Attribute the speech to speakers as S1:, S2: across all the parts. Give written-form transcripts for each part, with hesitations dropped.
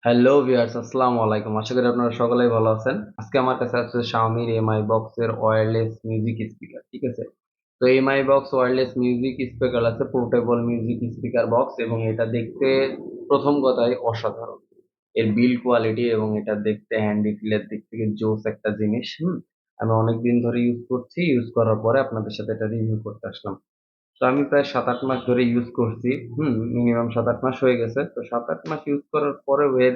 S1: Hello viewers, আসসালামু আলাইকুম। আশা করি আপনারা সকলেই ভালো আছেন। আজকে আমার কাছে আছে Xiaomi এমআই বক্সের ওয়্যারলেস মিউজিক স্পিকার। ঠিক আছে? তো MI box wireless music speaker আছে পোর্টেবল মিউজিক স্পিকার বক্স, এবং এটা দেখতে প্রথম কথাই অসাধারণ। এর বিল্ড কোয়ালিটি এবং এটা দেখতে হ্যান্ডি ফিলের দিক থেকে জোস একটা জিনিস। আমি অনেকদিন ধরে ইউজ করছি। ইউজ করার পরে আপনাদের সাথে এটা রিভিউ করতে আসলাম। তো আমি প্রায় ৭-৮ মাস ধরে ইউজ করছি। মিনিমাম ৭-৮ মাস হয়ে গেছে। তো ৭-৮ মাস ইউজ করার পরেও এর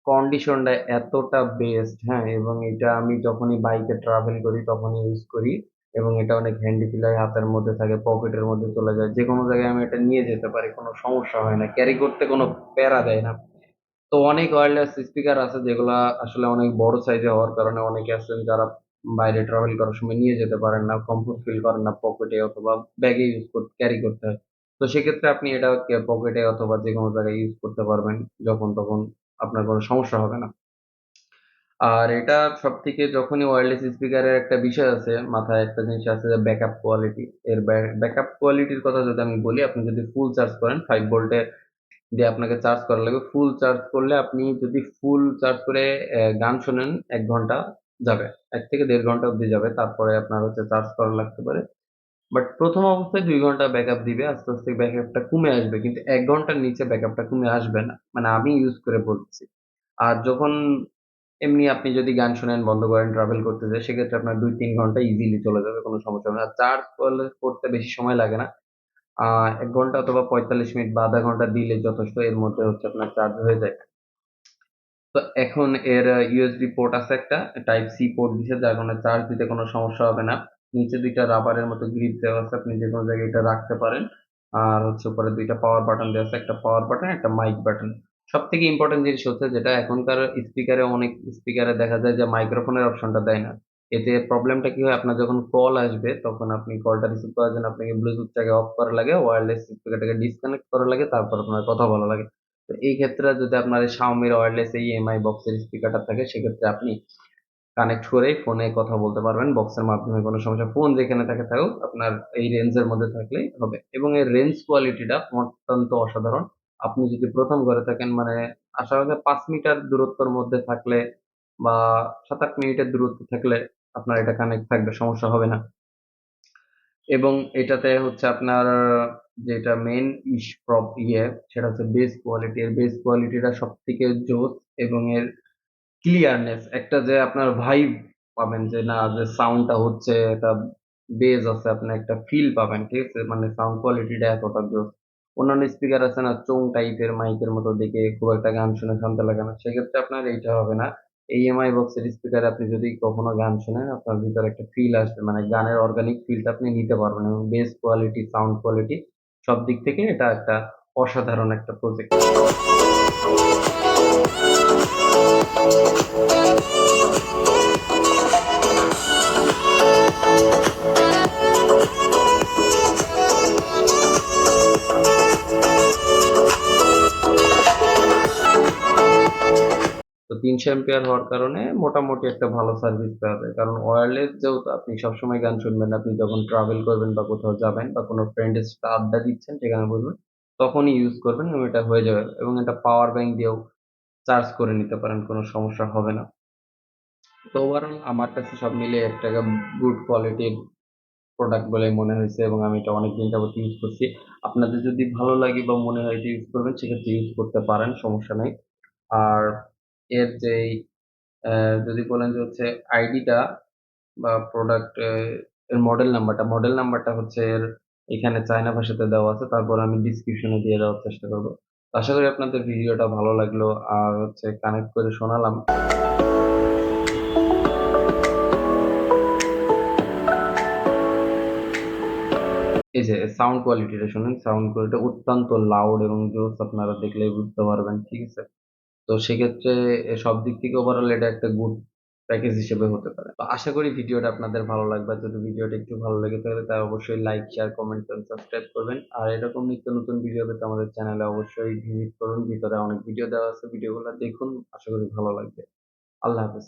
S1: কন্ডিশনটা এতটা বেস্ট, হ্যাঁ? এবং এটা আমি যখনই বাইকে ট্রাভেল করি তখনই ইউজ করি, এবং এটা অনেক হ্যান্ডি ফিল হয়, হাতের মধ্যে থাকে, পকেটের মধ্যে চলে যায়। যেকোনো জায়গায় আমি এটা নিয়ে যেতে পারি, কোনো সমস্যা হয় না। ক্যারি করতে কোনো প্যারা দেয় না। তো অনেক ওয়্যারলেস স্পিকার আছে যেগুলা আসলে অনেক বড় সাইজে হওয়ার কারণে অনেকে আছেন যারা বাইরে ট্রাভেল করার সময় নিয়ে যেতে পারেন না, কমফোর্ট ফিল করেন না, পকেটে অথবা ব্যাগে ক্যারি করতে হয়। তো সেক্ষেত্রে আপনি এটা পকেটে অথবা যেকোনো জায়গায় ইউজ করতে পারবেন, যখন তখন আপনার কোনো সমস্যা হবে না। আর এটা সবথেকে যখনই ওয়্যারলেস স্পিকারের একটা বিষয় আছে, মাথায় একটা জিনিস আছে যে ব্যাকআপ কোয়ালিটি। এর ব্যাকআপ কোয়ালিটির কথা যদি আমি বলি, আপনি যদি ফুল চার্জ করেন 5 ভোল্টে দিয়ে আপনাকে চার্জ করা লাগবে। ফুল চার্জ করলে আপনি যদি ফুল চার্জ করে গান শোনেন ১ ঘন্টা যাবে। ১ থেকে ১.৫ ঘন্টা অব্দি যাবে। তারপরে আপনার হচ্ছে চার্জ করা লাগতে পারে। বাট ১ম অবস্থায় ২ ঘন্টা ব্যাকআপ দিবে। আস্তে, আস্তে ব্যাকআপটা কমে আসবে। কিন্তু ১ ঘন্টার নিচে ব্যাকআপটা কমে আসবে না। মানে আমি ইউজ করে বলতেছি। আর যখন এমনি আপনি যদি গান শোনেন, বন্ধ করেন, ট্রাভেল করতে যান, সেক্ষেত্রে আপনার ২-৩ ঘন্টা ইজিলি চলে যাবে। কোনো সমস্যা হবে না। আর চার্জ করতে বেশি সময় লাগে না। ১ ঘন্টা অথবা ৪৫ মিনিট বা ০.৫ ঘন্টা দিলে যথেষ্ট। এর মধ্যে হচ্ছে আপনার চার্জ হয়ে যায়। তো এখন এর ইউএসবি পোর্ট আছে একটা, টাইপ সি পোর্ট দিছে, যার কারণে চার্জ দিতে কোনো সমস্যা হবে না। নিচে ২ টা রাবারের মতো গ্রিপ দেওয়া আছে, আপনি যেকোনো জায়গায় এটা রাখতে পারেন। আর হচ্ছে উপরে ২ টা পাওয়ার বাটন দেওয়া আছে, একটা পাওয়ার বাটন, একটা মাইক বাটন। সবথেকে ইম্পোর্টেন্ট জিনিস হচ্ছে যেটা এখনকার স্পিকারে, অনেক স্পিকারে দেখা যায় যে মাইক্রোফোনের অপশনটা দেয় না। এতে প্রবলেমটা কি হয়, আপনার যখন কল আসবে তখন আপনি কলটা রিসিভ করার জন্য আপনাকে ব্লুটুথটাকে অফ করা লাগে, ওয়্যারলেস স্পিকারটাকে ডিসকানেক্ট করা লাগে, তারপর আপনার কথা বলা লাগে। তো এই ক্ষেত্রে যদি আপনার এই Xiaomi ওয়্যারলেস এই এমআই বক্সের স্পিকারটা থাকে, সেক্ষেত্রে আপনি কানেক্ট করে ফোনে কথা বলতে পারবেন বক্সের মাধ্যমে, কোনো সমস্যা। ফোন যেখানে থাকে থাকুক, আপনার এই রেঞ্জের মধ্যে থাকলেই হবে, এবং এর রেঞ্জ কোয়ালিটিটা অত্যন্ত অসাধারণ। আপনি যদি প্রথম ঘরে থাকেন, মানে আশা করা যায় ৫ মিটার দূরত্বের মধ্যে থাকলে বা ৭-৮ মিনিটের দূরত্বে থাকলে আপনার এটা কানেক্ট থাকবে, সমস্যা হবে না। এবং এটাতে হচ্ছে আপনার যেটা মেইন সেটা হচ্ছে বেস কোয়ালিটি। এর বেস কোয়ালিটিটা সবথেকে জোস, এবং এর ক্লিয়ারনেস, একটা যে আপনার ভাইব পাবেন, যে না যে সাউন্ডটা হচ্ছে এটা বেজ আছে, আপনি একটা ফিল পাবেন। ঠিক আছে? মানে সাউন্ড কোয়ালিটিটা এতটা জোস। অন্যান্য স্পিকার আছে না, চোং টাইপের মাইকের মতো দেখে, খুব একটা গান শুনে শান্তি লাগে না। সেক্ষেত্রে আপনার এইটা হবে না। এই এমআই বক্সের স্পিকারে আপনি যদি কখনো গান শোনেন, আপনার ভিতরে একটা ফিল আসবে, মানে গানের অর্গানিক ফিলটা আপনি নিতে পারবেন, এবং বেস কোয়ালিটি, সাউন্ড কোয়ালিটি সব দিক থেকে এটা একটা অসাধারণ একটা প্রজেক্ট। তো ৩০০ অ্যাম্পিয়ার হওয়ার কারণে মোটামুটি একটা ভালো সার্ভিস পাওয়া যায়। কারণ ওয়্যারলেস যেহেতু আপনি সবসময় গান শুনবেন না, আপনি যখন ট্রাভেল করবেন বা কোথাও যাবেন বা কোনো ফ্রেন্ডের সাথে আড্ডা দিচ্ছেন সেখানে বলবেন, তখনই ইউজ করবেন, এবং এটা হয়ে যাবে। এবং এটা পাওয়ার ব্যাংক দিয়েও চার্জ করে নিতে পারেন, কোনো সমস্যা হবে না। তো ওভারঅল আমার কাছে সব মিলিয়ে একটা গুড কোয়ালিটির প্রোডাক্ট বলে মনে হয়েছে, এবং আমি এটা অনেকদিন যাবত ইউজ করছি। আপনাদের যদি ভালো লাগে বা মনে হয় যে ইউজ করবেন, সেক্ষেত্রে ইউজ করতে পারেন, সমস্যা নেই। আর এর যেই যদি বলেন যে হচ্ছে আইডিটা বা প্রোডাক্ট এর মডেল নাম্বারটা হচ্ছে এর এখানে চায়না ভাষাতে দেওয়া আছে। তারপর আমি ডেসক্রিপশনে দিয়ে দেওয়ার চেষ্টা করব। তো আশা করি আপনাদের ভিডিওটা ভালো লাগলো। আর হচ্ছে কানেক্ট করে শোনালাম। এই যে সাউন্ড কোয়ালিটিটা শুনেন, সাউন্ড কোয়ালিটি অত্যন্ত লাউড এবং জোস, আপনারা দেখলেই বুঝতে পারবেন। ঠিক আছে? তো সেক্ষেত্রে সব দিক থেকে ওভারঅল এটা একটা গুড প্যাকেজ হিসেবে হতে পারে। তো আশা করি ভিডিওটা আপনাদের ভালো লাগবে। যদি ভিডিওটা একটু ভালো লেগে থাকে তাহলে অবশ্যই লাইক, শেয়ার, কমেন্ট এবং সাবস্ক্রাইব করবেন। আর এরকম নিত্য নতুন ভিডিও পেতে আমাদের চ্যানেলে অবশ্যই ভিজিট করুন। ভিতরে অনেক ভিডিও দেওয়া আছে। ভিডিওগুলো দেখুন। আশা করি ভালো লাগবে। আল্লাহ হাফেজ।